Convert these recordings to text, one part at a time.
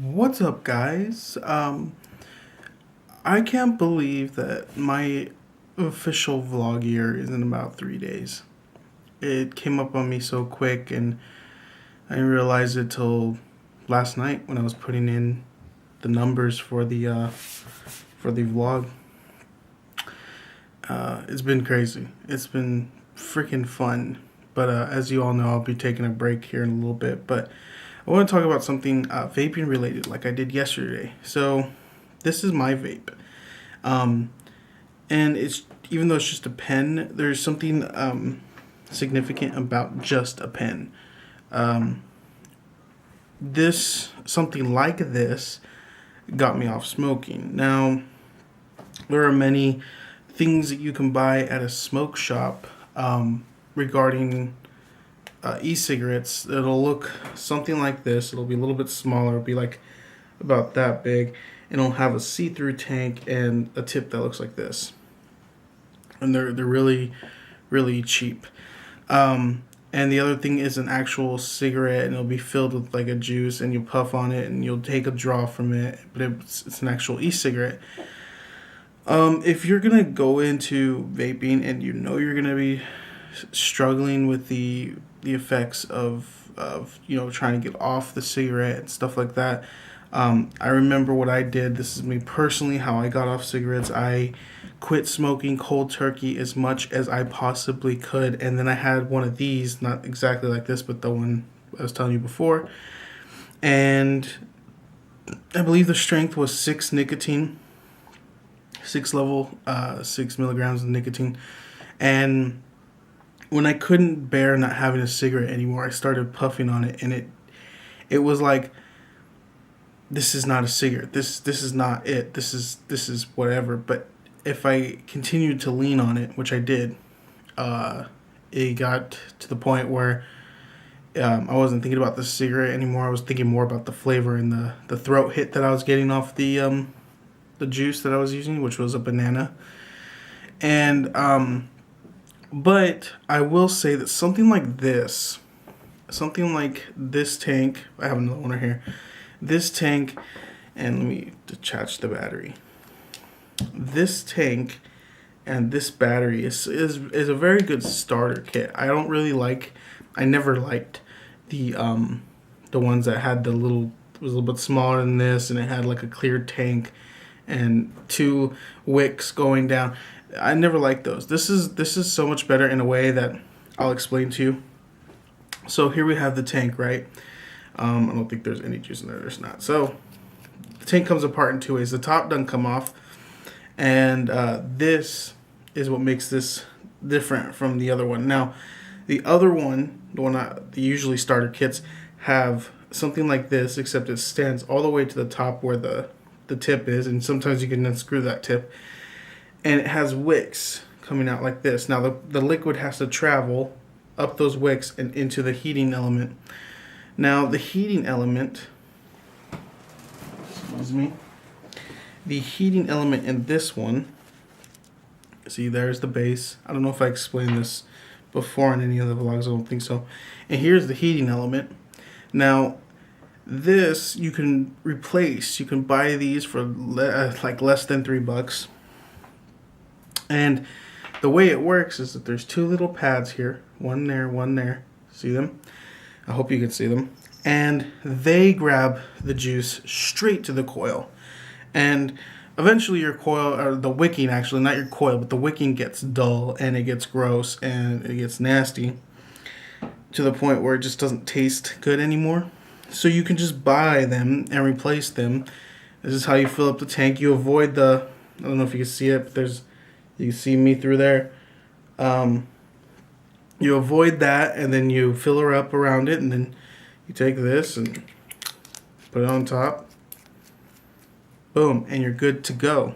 What's up, guys? I can't believe that my official vlog year is in about 3 days. It came up on me so quick, and I didn't realize it till last night when I was putting in the numbers for the vlog. It's been crazy. It's been freaking fun. But as you all know, I'll be taking a break here in a little bit. But I want to talk about something vaping related, like I did yesterday. So this is my vape, and it's even though it's just a pen, there's something significant about just a pen. This something like this got me off smoking. Now there are many things that you can buy at a smoke shop regarding e-cigarettes. It'll look something like this. It'll be a little bit smaller. It'll be like about that big. It'll have a see-through tank and a tip that looks like this. And they're really, really cheap. And the other thing is an actual cigarette, and it'll be filled with like a juice, and you puff on it, and you'll take a draw from it. But it's an actual e-cigarette. If you're gonna go into vaping and you know you're gonna be struggling with the effects of trying to get off the cigarette and stuff like that, I remember what I did. This is me personally, how I got off cigarettes. I quit smoking cold turkey as much as I possibly could, and then I had one of these, not exactly like this, but the one I was telling you before, and I believe the strength was 6 nicotine. 6 milligrams of nicotine. And when I couldn't bear not having a cigarette anymore, I started puffing on it, and it was like, this is not a cigarette. This is not it. This is whatever. But if I continued to lean on it, which I did, it got to the point where I wasn't thinking about the cigarette anymore. I was thinking more about the flavor and the throat hit that I was getting off the juice that I was using, which was a banana. And but I will say that something like this tank, I have another one right here, this tank, and let me detach the battery. This tank and this battery is a very good starter kit. I never liked the ones that had it was a little bit smaller than this, and it had like a clear tank and 2 wicks going down. I never liked those. This is so much better in a way that I'll explain to you. So here we have the tank, right? I don't think there's any juice in there. There's not. So the tank comes apart in 2 ways. The top doesn't come off, and this is what makes this different from the other one. Now, the other one, the usually starter kits, have something like this, except it stands all the way to the top where the tip is, and sometimes you can unscrew that tip, and it has wicks coming out like this. Now the liquid has to travel up those wicks and into the heating element. Now the heating element, the heating element in this one, see, there's the base. I don't know if I explained this before in any of the vlogs. I don't think so. And here's the heating element. Now this you can replace. You can buy these for like less than $3. And the way it works is that there's 2 little pads here, one there, one there. See them? I hope you can see them. And they grab the juice straight to the coil. And eventually your coil, or the wicking actually, not your coil, but the wicking gets dull, and it gets gross, and it gets nasty to the point where it just doesn't taste good anymore. So you can just buy them and replace them. This is how you fill up the tank. You avoid I don't know if you can see it, but you can see me through there. You avoid that, and then you fill her up around it, and then you take this and put it on top. Boom, and you're good to go.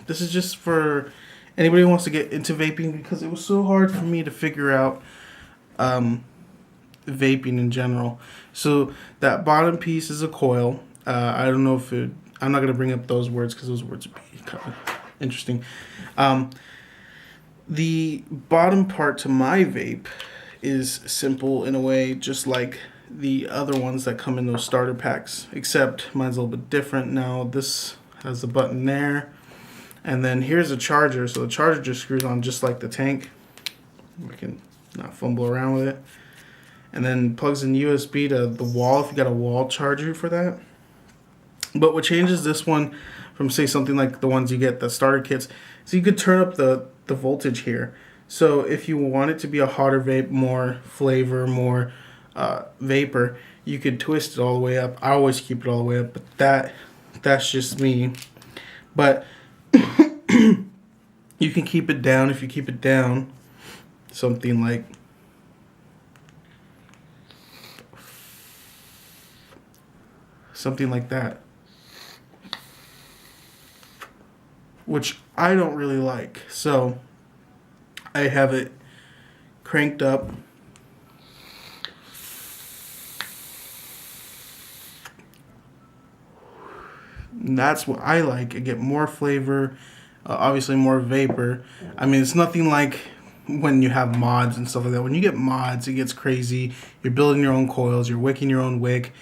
This is just for anybody who wants to get into vaping, because it was so hard for me to figure out vaping in general. So that bottom piece is a coil. I don't know if I'm not going to bring up those words because those words would be kind of interesting. The bottom part to my vape is simple in a way, just like the other ones that come in those starter packs, except mine's a little bit different. Now this has the button there, and then here's a charger, so the charger just screws on just like the tank. We can not fumble around with it, and then plugs in USB to the wall if you got a wall charger for that. But what changes this one from, say, something like the ones you get, the starter kits, is you could turn up the voltage here. So if you want it to be a hotter vape, more flavor, more vapor, you could twist it all the way up. I always keep it all the way up, but that's just me. But you can keep it down. If you keep it down, something like that, which I don't really like. So I have it cranked up. And that's what I like. I get more flavor, obviously more vapor. I mean, it's nothing like when you have mods and stuff like that. When you get mods, it gets crazy. You're building your own coils. You're wicking your own wick.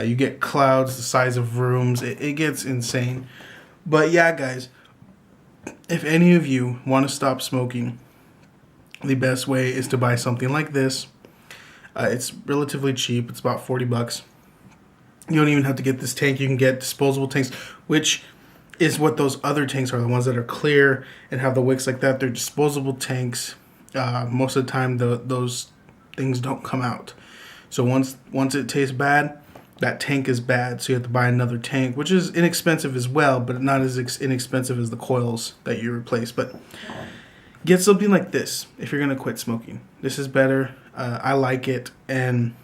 You get clouds the size of rooms. It gets insane. But yeah, guys, if any of you want to stop smoking, the best way is to buy something like this. It's relatively cheap. It's about $40. You don't even have to get this tank. You can get disposable tanks, which is what those other tanks are, the ones that are clear and have the wicks like that. They're disposable tanks. Most of the time, those things don't come out. So once it tastes bad, that tank is bad. So you have to buy another tank, which is inexpensive as well, but not as inexpensive as the coils that you replace. But get something like this if you're going to quit smoking. This is better. I like it. And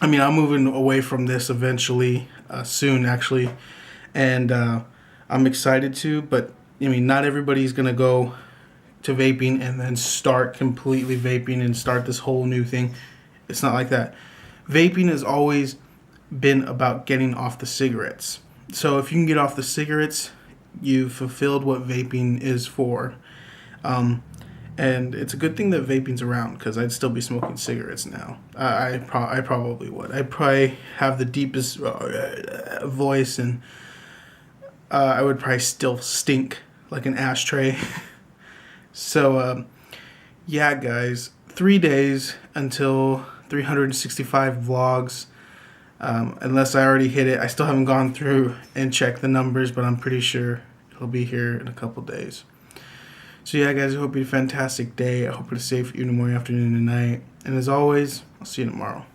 I mean, I'm moving away from this eventually, soon actually. And I'm excited to, but I mean, not everybody's going to go to vaping and then start completely vaping and start this whole new thing. It's not like that. Vaping has always been about getting off the cigarettes. So if you can get off the cigarettes, you've fulfilled what vaping is for. And it's a good thing that vaping's around, because I'd still be smoking cigarettes now. I probably would. I'd probably have the deepest voice, and I would probably still stink like an ashtray. So, yeah, guys, 3 days until 365 vlogs. Unless I already hit it. I still haven't gone through and checked the numbers, but I'm pretty sure it'll be here in a couple days. So yeah, guys, I hope you have a fantastic day. I hope it's safe for you in the morning, afternoon, and night. And as always, I'll see you tomorrow.